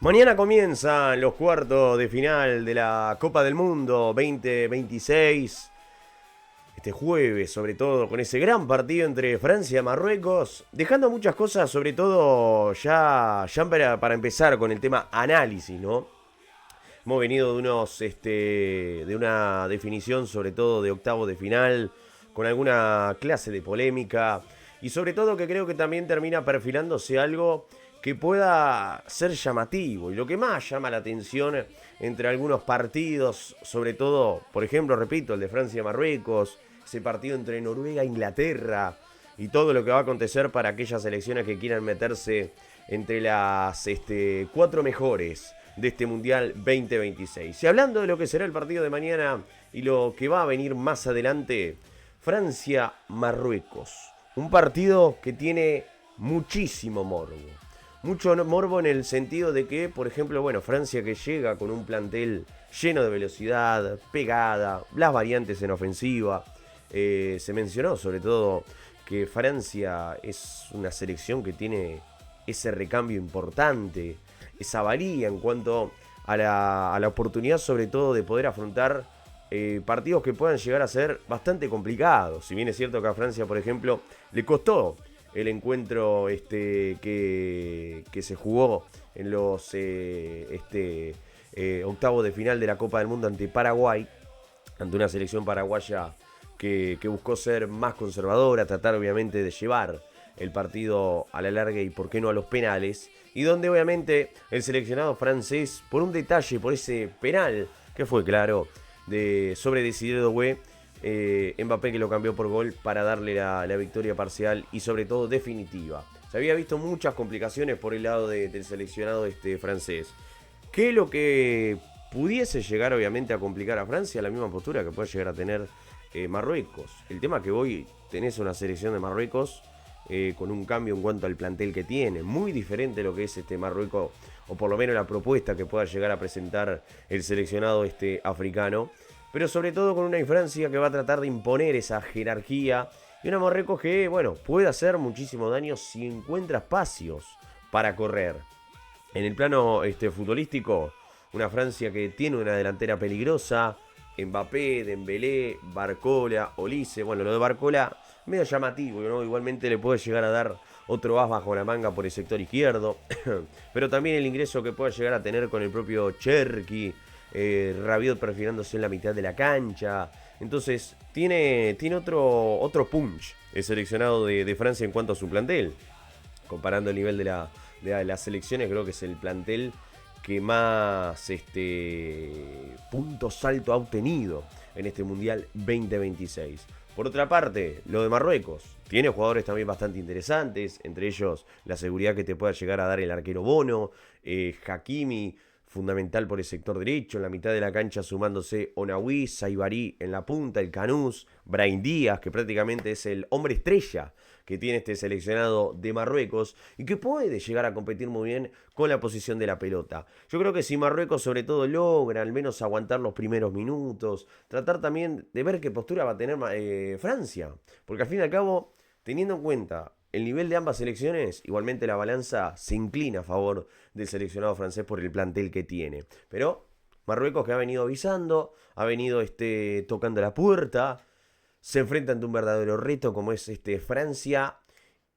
Mañana comienzan los cuartos de final de la Copa del Mundo 2026. Este jueves, sobre todo, con ese gran partido entre Francia y Marruecos, dejando muchas cosas, sobre todo ya para empezar con el tema análisis, ¿no? Hemos venido de una definición, sobre todo de octavos de final, con alguna clase de polémica y sobre todo que creo que también termina perfilándose algo que pueda ser llamativo. Y lo que más llama la atención entre algunos partidos, sobre todo, por ejemplo, repito, el de Francia-Marruecos, ese partido entre Noruega e Inglaterra y todo lo que va a acontecer para aquellas selecciones que quieran meterse entre las cuatro mejores de este Mundial 2026. Y hablando de lo que será el partido de mañana y lo que va a venir más adelante, Francia-Marruecos. Un partido que tiene muchísimo morbo. Mucho morbo en el sentido de que, por ejemplo, bueno, Francia que llega con un plantel lleno de velocidad, pegada, las variantes en ofensiva. Se mencionó sobre todo que Francia es una selección que tiene ese recambio importante, esa valía en cuanto a la oportunidad sobre todo de poder afrontar partidos que puedan llegar a ser bastante complicados. Si bien es cierto que a Francia, por ejemplo, le costó el encuentro que se jugó en los octavos de final de la Copa del Mundo ante Paraguay, ante una selección paraguaya que buscó ser más conservadora, tratar obviamente de llevar el partido a la larga y por qué no a los penales, y donde obviamente el seleccionado francés, por un detalle, por ese penal que fue claro, sobre Desiré Doué, Mbappé que lo cambió por gol para darle la victoria parcial y sobre todo definitiva. Se había visto muchas complicaciones por el lado del seleccionado francés. ¿Qué es lo que pudiese llegar obviamente a complicar a Francia? La misma postura que puede llegar a tener Marruecos. El tema que hoy tenés una selección de Marruecos con un cambio en cuanto al plantel que tiene, muy diferente a lo que es Marruecos, o por lo menos la propuesta que pueda llegar a presentar el seleccionado africano, pero sobre todo con una Francia que va a tratar de imponer esa jerarquía y una Marruecos que, bueno, puede hacer muchísimo daño si encuentra espacios para correr. En el plano futbolístico, una Francia que tiene una delantera peligrosa, Mbappé, Dembélé, Barcola, Olise. Bueno, lo de Barcola medio llamativo, ¿no? Igualmente le puede llegar a dar otro as bajo la manga por el sector izquierdo. Pero también el ingreso que puede llegar a tener con el propio Cherki, Rabiot perfilándose en la mitad de la cancha. Entonces, tiene otro punch el seleccionado de Francia en cuanto a su plantel. Comparando el nivel de las selecciones, creo que es el plantel que más puntos alto ha obtenido en este Mundial 2026. Por otra parte, lo de Marruecos. Tiene jugadores también bastante interesantes, entre ellos la seguridad que te pueda llegar a dar el arquero Bono, Hakimi, fundamental por el sector derecho, en la mitad de la cancha sumándose Onawi, Saibari en la punta, el Canús, Brahim Díaz, que prácticamente es el hombre estrella que tiene este seleccionado de Marruecos y que puede llegar a competir muy bien con la posición de la pelota. Yo creo que si Marruecos sobre todo logra al menos aguantar los primeros minutos, tratar también de ver qué postura va a tener Francia, porque al fin y al cabo, teniendo en cuenta el nivel de ambas selecciones, igualmente la balanza se inclina a favor del seleccionado francés por el plantel que tiene. Pero Marruecos, que ha venido avisando, ha venido tocando la puerta, se enfrenta ante un verdadero reto como es Francia,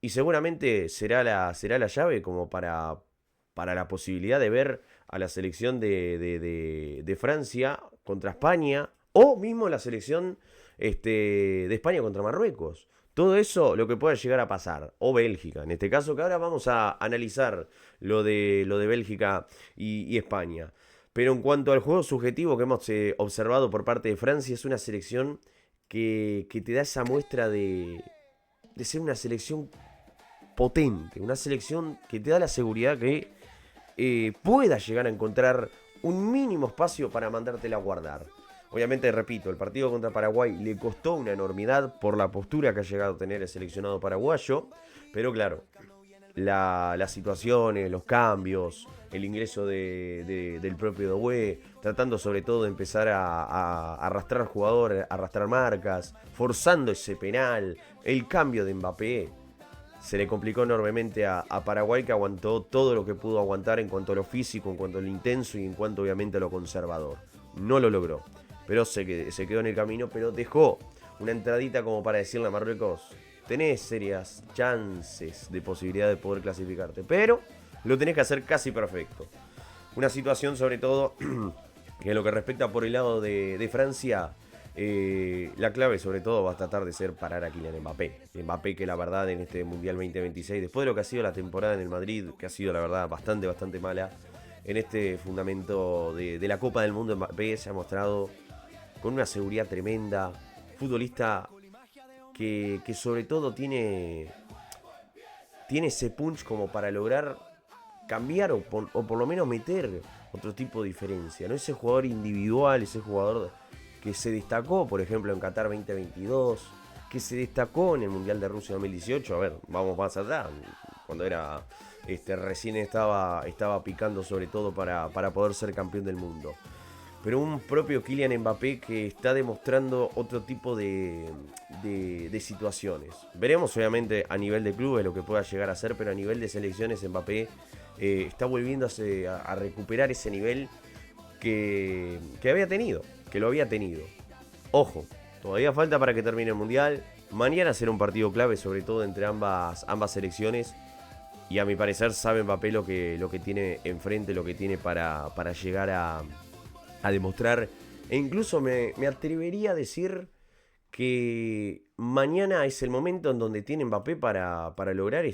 y seguramente será la llave como para la posibilidad de ver a la selección de Francia contra España, o mismo la selección de España contra Marruecos. Todo eso lo que pueda llegar a pasar, o Bélgica, en este caso, que ahora vamos a analizar lo de Bélgica y España. Pero en cuanto al juego subjetivo que hemos observado por parte de Francia, es una selección que te da esa muestra de ser una selección potente, una selección que te da la seguridad que pueda llegar a encontrar un mínimo espacio para mandártela a guardar. Obviamente, repito, el partido contra Paraguay le costó una enormidad por la postura que ha llegado a tener el seleccionado paraguayo, pero claro, las situaciones, los cambios, el ingreso del propio Doué, tratando sobre todo de empezar a arrastrar jugadores, a arrastrar marcas, forzando ese penal, el cambio de Mbappé. se le complicó enormemente a Paraguay, que aguantó todo lo que pudo aguantar en cuanto a lo físico, en cuanto a lo intenso y en cuanto obviamente a lo conservador. No lo logró, pero se quedó en el camino, pero dejó una entradita como para decirle a Marruecos, tenés serias chances de posibilidad de poder clasificarte, pero lo tenés que hacer casi perfecto. Una situación sobre todo que en lo que respecta por el lado de Francia, la clave sobre todo va a tratar de ser parar a Kylian Mbappé. Mbappé que la verdad en este Mundial 2026, después de lo que ha sido la temporada en el Madrid, que ha sido la verdad bastante mala, en este fundamento de la Copa del Mundo Mbappé se ha mostrado con una seguridad tremenda, futbolista que sobre todo tiene ese punch como para lograr cambiar o por lo menos meter otro tipo de diferencia, ¿no? Ese jugador individual, ese jugador que se destacó, por ejemplo, en Qatar 2022, que se destacó en el Mundial de Rusia 2018. A ver, vamos más allá, cuando era recién estaba picando sobre todo para poder ser campeón del mundo. Pero un propio Kylian Mbappé que está demostrando otro tipo de situaciones. Veremos obviamente a nivel de clubes lo que pueda llegar a ser, pero a nivel de selecciones Mbappé está volviendo a recuperar ese nivel que había tenido, que lo había tenido. Ojo, todavía falta para que termine el Mundial. Mañana será un partido clave, sobre todo entre ambas selecciones. Y a mi parecer sabe Mbappé lo que tiene enfrente, lo que tiene para llegar a demostrar. E incluso me atrevería a decir que mañana es el momento en donde tiene Mbappé para lograr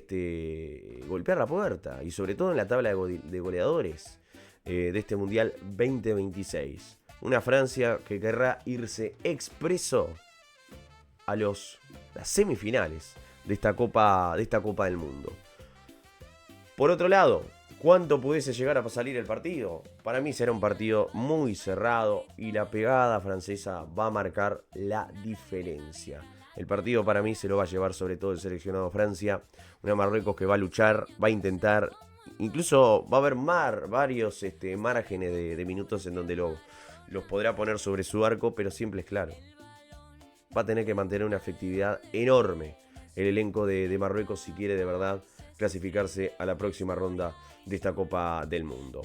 golpear la puerta. Y sobre todo en la tabla de goleadores de este Mundial 2026. Una Francia que querrá irse expreso a las semifinales de esta Copa del Mundo. Por otro lado, ¿cuánto pudiese llegar a salir el partido? Para mí será un partido muy cerrado y la pegada francesa va a marcar la diferencia. El partido para mí se lo va a llevar sobre todo el seleccionado Francia. Una Marruecos que va a luchar, va a intentar. Incluso va a haber varios márgenes de minutos en donde los podrá poner sobre su arco, pero siempre es claro. Va a tener que mantener una efectividad enorme el elenco de Marruecos si quiere de verdad clasificarse a la próxima ronda de esta Copa del Mundo.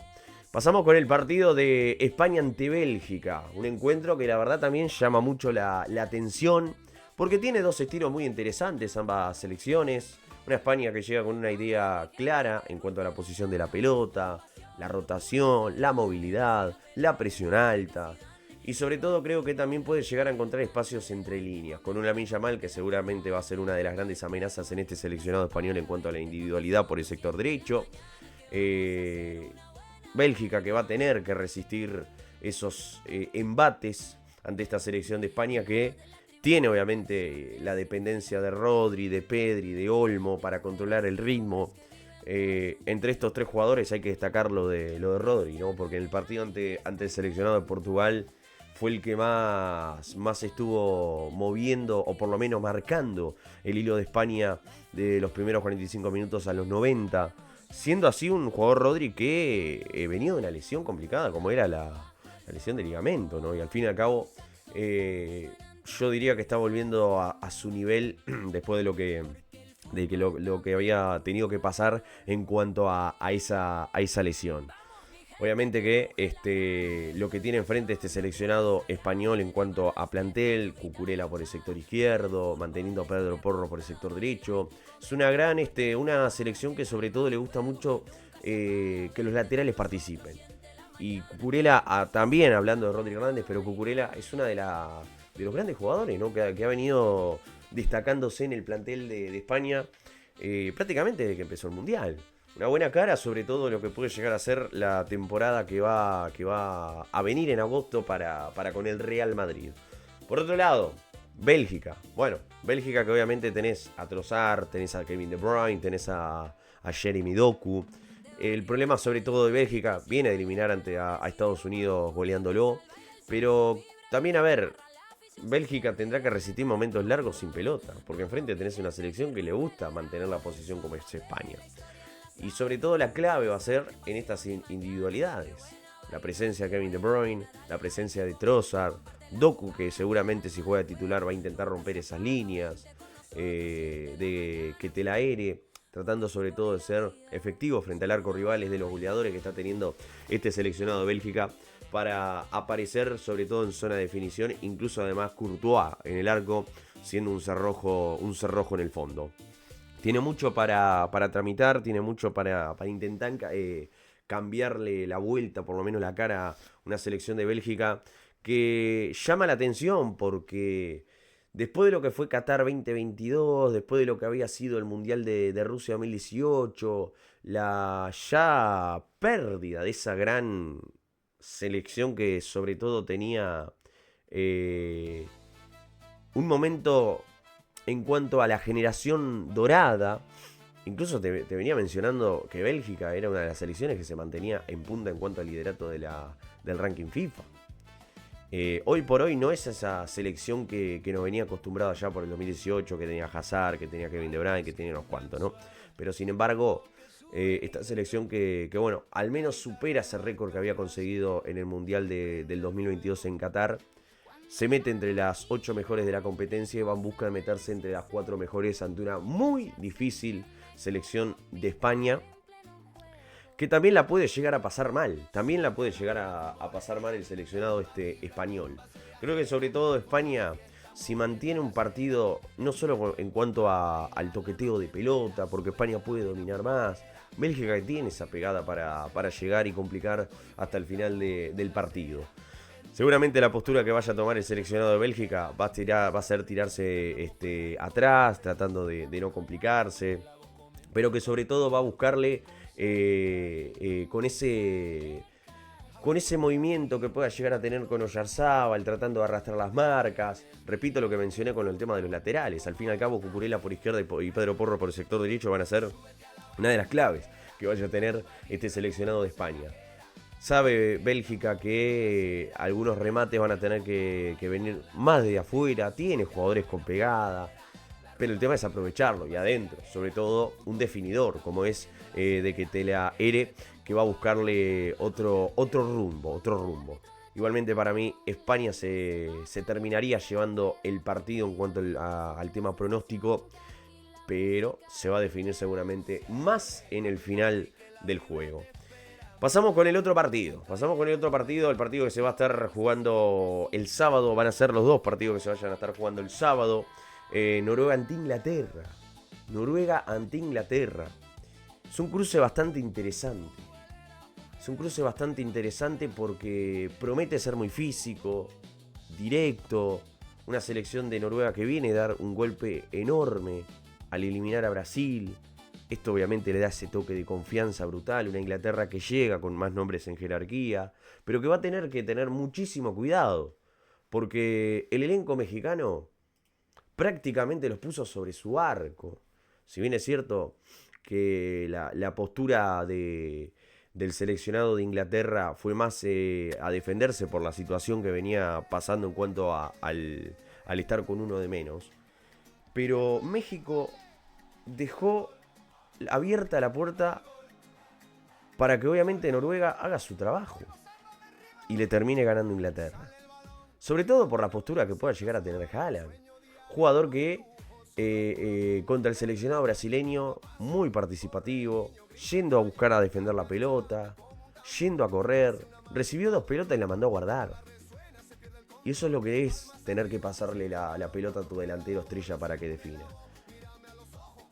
Pasamos con el partido de España ante Bélgica. Un encuentro que la verdad también llama mucho la atención porque tiene dos estilos muy interesantes ambas selecciones. Una España que llega con una idea clara en cuanto a la posición de la pelota, la rotación, la movilidad, la presión alta. Y sobre todo creo que también puede llegar a encontrar espacios entre líneas, con un Lamine Yamal que seguramente va a ser una de las grandes amenazas en este seleccionado español en cuanto a la individualidad por el sector derecho. Bélgica que va a tener que resistir esos embates ante esta selección de España que tiene obviamente la dependencia de Rodri, de Pedri, de Olmo para controlar el ritmo. Entre estos tres jugadores hay que destacar lo de Rodri, ¿no? Porque en el partido ante el seleccionado de Portugal fue el que más estuvo moviendo o por lo menos marcando el hilo de España de los primeros 45 minutos a los 90. Siendo así un jugador Rodri que venía de una lesión complicada como era la lesión de ligamento, ¿no? Y al fin y al cabo yo diría que está volviendo a su nivel después de lo que había tenido que pasar en cuanto a esa lesión. Obviamente que lo que tiene enfrente este seleccionado español en cuanto a plantel, Cucurella por el sector izquierdo, manteniendo a Pedro Porro por el sector derecho. Es una una selección que sobre todo le gusta mucho que los laterales participen. Y Cucurella, también hablando de Rodri Hernández, pero Cucurella es una de los grandes jugadores, ¿no? que ha venido destacándose en el plantel de España prácticamente desde que empezó el Mundial. Una buena cara, sobre todo lo que puede llegar a ser la temporada que va a venir en agosto para con el Real Madrid. Por otro lado, Bélgica. Bueno, Bélgica que obviamente tenés a Trossard, tenés a Kevin De Bruyne, tenés a Jeremy Doku. El problema sobre todo de Bélgica viene de eliminar a Estados Unidos goleándolo. Pero también, a ver, Bélgica tendrá que resistir momentos largos sin pelota. Porque enfrente tenés una selección que le gusta mantener la posición como es España. Y sobre todo la clave va a ser en estas individualidades. La presencia de Kevin De Bruyne, la presencia de Trossard, Doku que seguramente si juega titular va a intentar romper esas líneas. de que te la aere, tratando sobre todo de ser efectivo frente al arco rivales de los goleadores que está teniendo este seleccionado de Bélgica para aparecer sobre todo en zona de definición, incluso además Courtois en el arco, siendo un cerrojo en el fondo. Tiene mucho para tramitar, tiene mucho para intentar cambiarle la vuelta, por lo menos la cara a una selección de Bélgica que llama la atención porque después de lo que fue Qatar 2022, después de lo que había sido el Mundial de Rusia 2018, la ya pérdida de esa gran selección que sobre todo tenía eh, un momento en cuanto a la generación dorada. Incluso te venía mencionando que Bélgica era una de las selecciones que se mantenía en punta en cuanto al liderato del ranking FIFA. Hoy por hoy no es esa selección que nos venía acostumbrada ya por el 2018, que tenía Hazard, que tenía Kevin De Bruyne, que tenía unos cuantos, ¿no? Pero sin embargo, esta selección que bueno, al menos supera ese récord que había conseguido en el Mundial del 2022 en Qatar. Se mete entre las 8 mejores de la competencia y va en busca de meterse entre las 4 mejores ante una muy difícil selección de España, que también la puede llegar a pasar mal. También la puede llegar a pasar mal el seleccionado español. Creo que sobre todo España, si mantiene un partido, no solo en cuanto al toqueteo de pelota, porque España puede dominar más. Bélgica tiene esa pegada para llegar y complicar hasta el final del partido. Seguramente la postura que vaya a tomar el seleccionado de Bélgica va a ser tirarse atrás, tratando de no complicarse, pero que sobre todo va a buscarle con ese movimiento que pueda llegar a tener con Oyarzábal, tratando de arrastrar las marcas. Repito lo que mencioné con el tema de los laterales. Al fin y al cabo, Cucurella por izquierda y Pedro Porro por el sector derecho van a ser una de las claves que vaya a tener este seleccionado de España. Sabe Bélgica que algunos remates van a tener que venir más de afuera. Tiene jugadores con pegada, pero el tema es aprovecharlo. Y adentro, sobre todo, un definidor como es de que te la aere, que va a buscarle otro rumbo. Igualmente para mí España se terminaría llevando el partido en cuanto al tema pronóstico, pero se va a definir seguramente más en el final del juego. Pasamos con el otro partido, el partido que se va a estar jugando el sábado. Van a ser los dos partidos que se vayan a estar jugando el sábado. Noruega ante Inglaterra. Es un cruce bastante interesante porque promete ser muy físico, directo. Una selección de Noruega que viene a dar un golpe enorme al eliminar a Brasil. Esto obviamente le da ese toque de confianza brutal. Una Inglaterra que llega con más nombres en jerarquía, pero que va a tener que tener muchísimo cuidado, porque el elenco mexicano prácticamente los puso sobre su arco. Si bien es cierto que la postura del seleccionado de Inglaterra fue más a defenderse por la situación que venía pasando en cuanto al estar con uno de menos, pero México dejó abierta la puerta para que obviamente Noruega haga su trabajo y le termine ganando Inglaterra. Sobre todo por la postura que pueda llegar a tener Haaland. Jugador que contra el seleccionado brasileño, muy participativo, yendo a buscar a defender la pelota, yendo a correr, recibió 2 pelotas y la mandó a guardar. Y eso es lo que es tener que pasarle la pelota a tu delantero estrella para que defina.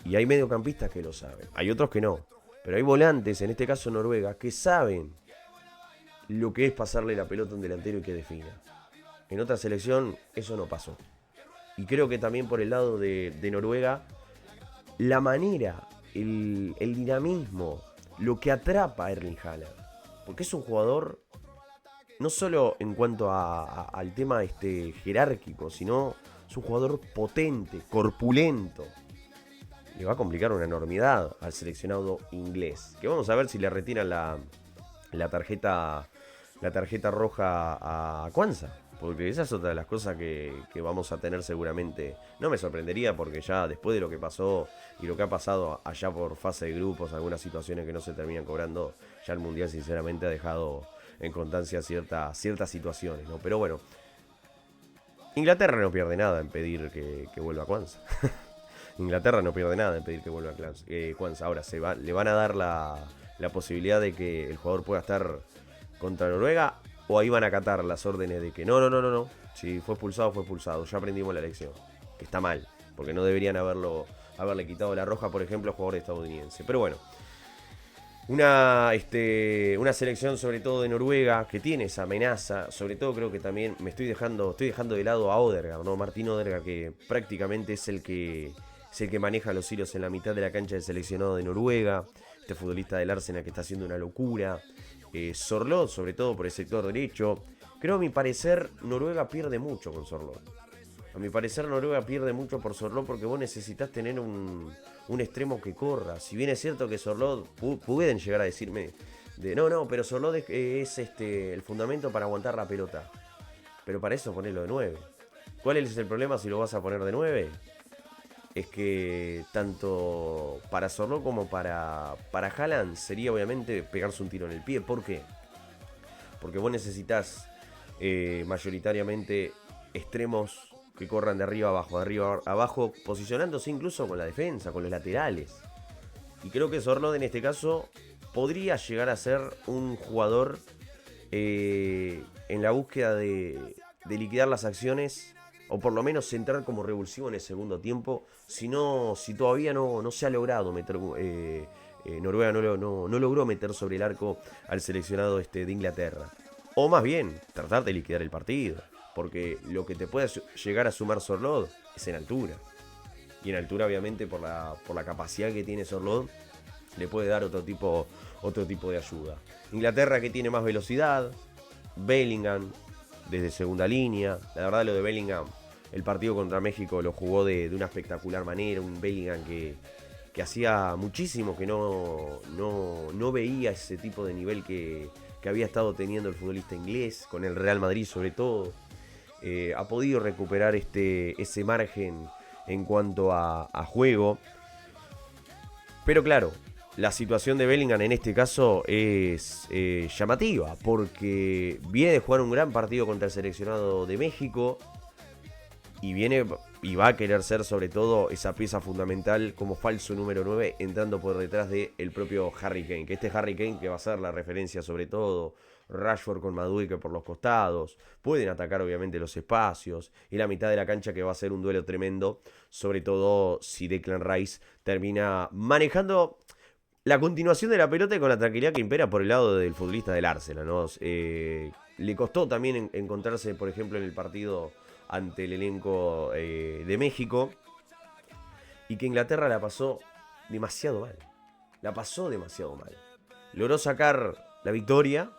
Y hay mediocampistas que lo saben, hay otros que no. Pero hay volantes, en este caso Noruega, que saben lo que es pasarle la pelota a un delantero y que defina. En otra selección eso no pasó. Y creo que también por el lado de Noruega, la manera, el dinamismo, lo que atrapa a Erling Haaland. Porque es un jugador, no solo en cuanto al tema jerárquico, sino es un jugador potente, corpulento. Le va a complicar una enormidad al seleccionado inglés. Que vamos a ver si le retiran la tarjeta roja a Quansah. Porque esa es otra de las cosas que vamos a tener seguramente. No me sorprendería porque ya después de lo que pasó y lo que ha pasado allá por fase de grupos, algunas situaciones que no se terminan cobrando, ya el Mundial sinceramente ha dejado en constancia ciertas situaciones, ¿no? Pero bueno, Inglaterra no pierde nada en pedir que vuelva Quansah. Inglaterra no pierde nada en pedir que vuelva Quansah. Ahora, le van a dar la posibilidad de que el jugador pueda estar contra Noruega, o ahí van a acatar las órdenes de que no. Si fue expulsado, fue expulsado. Ya aprendimos la lección. Que está mal, porque no deberían haberle quitado la roja, por ejemplo, al jugador estadounidense. Pero bueno, una selección sobre todo de Noruega que tiene esa amenaza. Sobre todo creo que también estoy dejando de lado a Odegaard, ¿no? Martín Odegaard, que prácticamente es el que maneja los hilos en la mitad de la cancha del seleccionado de Noruega. Este futbolista del Arsenal que está haciendo una locura. Sorloth, sobre todo por el sector derecho. Creo, a mi parecer, Noruega pierde mucho con Sorloth. A mi parecer, Noruega pierde mucho por Sorloth, porque vos necesitas tener un extremo que corra. Si bien es cierto que Sorloth, pueden llegar a decirme pero Sorloth es el fundamento para aguantar la pelota. Pero para eso ponelo de 9. ¿Cuál es el problema si lo vas a poner de 9? Es que tanto para Sorloth como para Haaland sería obviamente pegarse un tiro en el pie. ¿Por qué? Porque vos necesitas mayoritariamente extremos que corran de arriba a abajo, posicionándose incluso con la defensa, con los laterales. Y creo que Sorloth en este caso podría llegar a ser un jugador en la búsqueda de liquidar las acciones, o por lo menos entrar como revulsivo en el segundo tiempo, si todavía no se ha logrado meter, Noruega no logró meter sobre el arco al seleccionado de Inglaterra. O más bien, tratar de liquidar el partido, porque lo que te puede llegar a sumar Sorloth es en altura. Y en altura, obviamente, por la capacidad que tiene Sorloth, le puede dar otro tipo de ayuda. Inglaterra, que tiene más velocidad, Bellingham desde segunda línea. La verdad, lo de Bellingham, el partido contra México lo jugó de una espectacular manera. Un Bellingham que hacía muchísimo que no veía ese tipo de nivel que había estado teniendo el futbolista inglés, con el Real Madrid sobre todo. Ha podido recuperar ese margen en cuanto a juego. Pero claro, la situación de Bellingham en este caso es llamativa, porque viene de jugar un gran partido contra el seleccionado de México y va a querer ser sobre todo esa pieza fundamental como falso número 9, entrando por detrás del propio Harry Kane. Que Harry Kane, que va a ser la referencia sobre todo, Rashford con Madueke por los costados, pueden atacar obviamente los espacios, y la mitad de la cancha, que va a ser un duelo tremendo, sobre todo si Declan Rice termina manejando la continuación de la pelota y con la tranquilidad que impera por el lado del futbolista del Arsenal, ¿no? Le costó también encontrarse, por ejemplo, en el partido ante el elenco de México, y que Inglaterra la pasó demasiado mal. Logró sacar la victoria,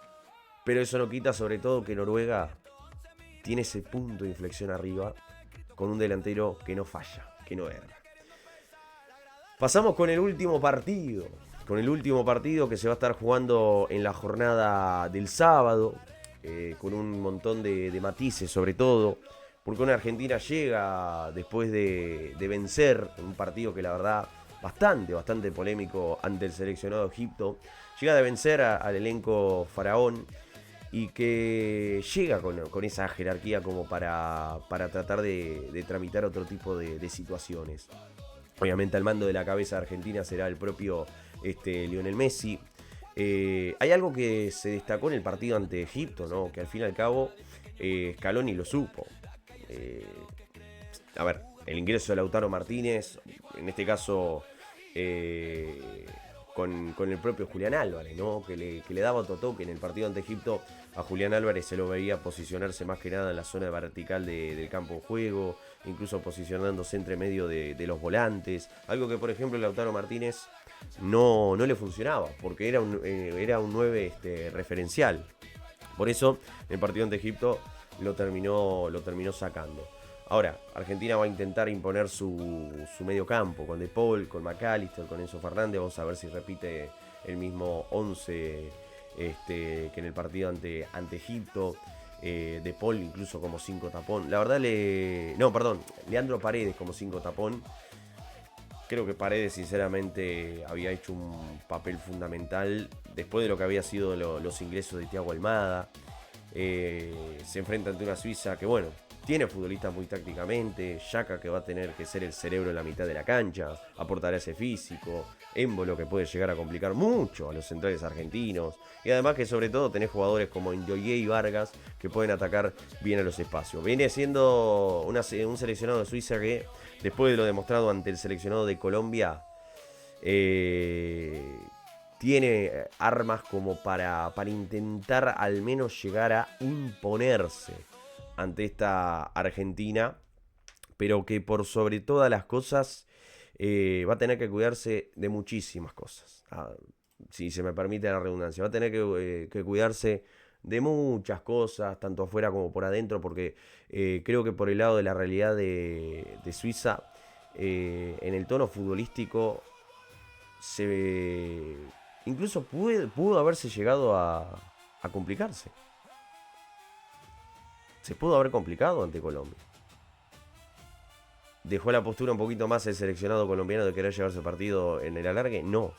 pero eso no quita sobre todo que Noruega tiene ese punto de inflexión arriba, con un delantero que no falla, que no erra. Pasamos con el último partido. Que se va a estar jugando en la jornada del sábado, con un montón de matices sobre todo, porque una Argentina llega después de vencer en un partido que la verdad bastante polémico ante el seleccionado de Egipto. Llega de vencer al elenco faraón, y que llega con esa jerarquía como para tratar de tramitar otro tipo de situaciones. Obviamente al mando de la cabeza de Argentina será el propio Lionel Messi. Hay algo que se destacó en el partido ante Egipto, ¿no? Que al fin y al cabo Scaloni lo supo. El ingreso de Lautaro Martínez, en este caso con el propio Julián Álvarez, ¿no? Que le daba otro toque en el partido ante Egipto. A Julián Álvarez se lo veía posicionarse más que nada en la zona vertical del campo de juego, incluso posicionándose entre medio de los volantes, algo que por ejemplo Lautaro Martínez no le funcionaba, porque era un 9 referencial. Por eso en el partido ante Egipto lo terminó sacando. Ahora, Argentina va a intentar imponer su medio campo, con De Paul, con McAllister, con Enzo Fernández. Vamos a ver si repite el mismo 11 que en el partido ante Egipto. De Paul incluso como 5 tapón. La verdad Leandro Paredes como 5 tapón. Creo que Paredes sinceramente había hecho un papel fundamental después de lo que había sido los ingresos de Thiago Almada. Se enfrenta ante una Suiza que, bueno, tiene futbolistas muy tácticamente. Xhaka, que va a tener que ser el cerebro en la mitad de la cancha, aportará ese físico. Embolo, que puede llegar a complicar mucho a los centrales argentinos. Y además que sobre todo tenés jugadores como Ndoye y Vargas que pueden atacar bien a los espacios. Viene siendo un seleccionado de Suiza que, después de lo demostrado ante el seleccionado de Colombia, tiene armas como para intentar al menos llegar a imponerse ante esta Argentina, pero que por sobre todas las cosas va a tener que cuidarse de muchísimas cosas. Si se me permite la redundancia, va a tener que cuidarse de muchas cosas, tanto afuera como por adentro, porque creo que por el lado de la realidad de Suiza, en el tono futbolístico, incluso pudo haberse llegado a complicarse. Se pudo haber complicado ante Colombia. ¿Dejó la postura un poquito más el seleccionado colombiano de querer llevarse el partido en el alargue? No.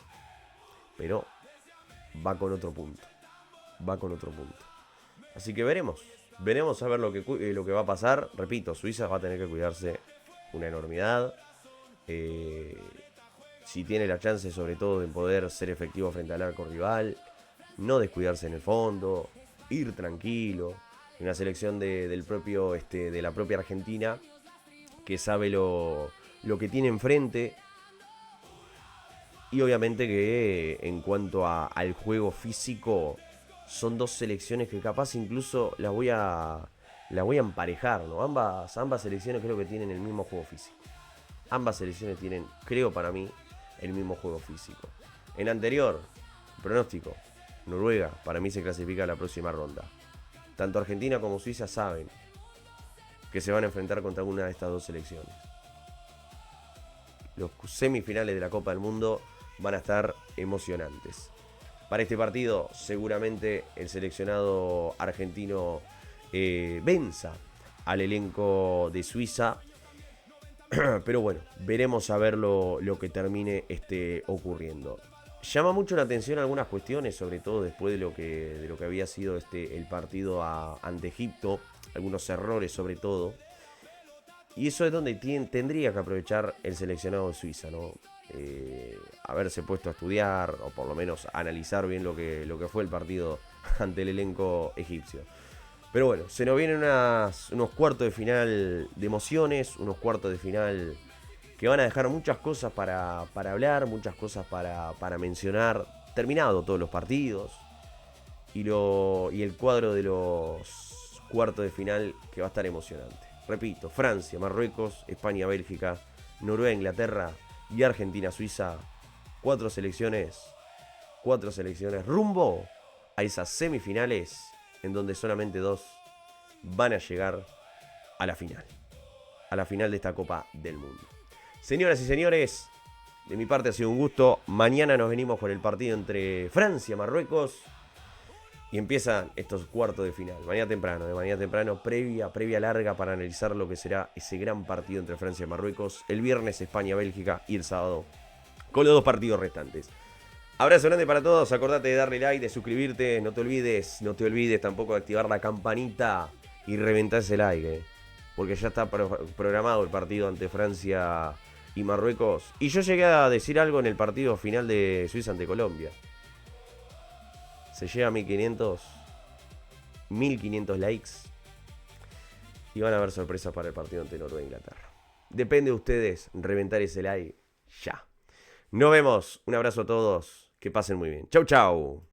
Pero va con otro punto. Va con otro punto. Así que veremos. Veremos a ver lo que va a pasar. Repito, Suiza va a tener que cuidarse una enormidad. Si tiene la chance, sobre todo, de poder ser efectivo frente al arco rival. No descuidarse en el fondo. Ir tranquilo. Una selección de la propia Argentina, que sabe lo que tiene enfrente. Y obviamente que en cuanto al juego físico, son dos selecciones que capaz incluso las voy a emparejar, ¿no? Ambas selecciones creo que tienen el mismo juego físico. Ambas selecciones tienen, creo para mí, el mismo juego físico. En anterior, pronóstico, Noruega para mí se clasifica a la próxima ronda. Tanto Argentina como Suiza saben que se van a enfrentar contra una de estas dos selecciones. Los semifinales de la Copa del Mundo van a estar emocionantes. Para este partido, seguramente el seleccionado argentino venza al elenco de Suiza. Pero bueno, veremos a ver lo que termine ocurriendo. Llama mucho la atención algunas cuestiones, sobre todo después de lo que había sido el partido ante Egipto. Algunos errores sobre todo. Y eso es donde tendría que aprovechar el seleccionado de Suiza, ¿no? Haberse puesto a estudiar, o por lo menos analizar bien lo que fue el partido ante el elenco egipcio. Pero bueno, se nos vienen unos cuartos de final de emociones, unos cuartos de final que van a dejar muchas cosas para hablar, muchas cosas para mencionar. Terminado todos los partidos y el cuadro de los cuartos de final que va a estar emocionante. Repito, Francia, Marruecos, España, Bélgica, Noruega, Inglaterra y Argentina, Suiza. Cuatro selecciones rumbo a esas semifinales en donde solamente dos van a llegar a la final de esta Copa del Mundo. Señoras y señores, de mi parte ha sido un gusto. Mañana nos venimos con el partido entre Francia y Marruecos. Y empiezan estos cuartos de final. Mañana temprano, previa larga para analizar lo que será ese gran partido entre Francia y Marruecos. El viernes España-Bélgica y el sábado con los dos partidos restantes. Abrazo grande para todos. Acordate de darle like, de suscribirte. No te olvides tampoco de activar la campanita y reventar ese like. Porque ya está programado el partido ante Francia y Marruecos. Y yo llegué a decir algo en el partido final de Suiza ante Colombia. Se llega a 1500 likes y van a haber sorpresas para el partido ante Noruega e Inglaterra. Depende de ustedes reventar ese like ya. Nos vemos. Un abrazo a todos. Que pasen muy bien. Chau, chau.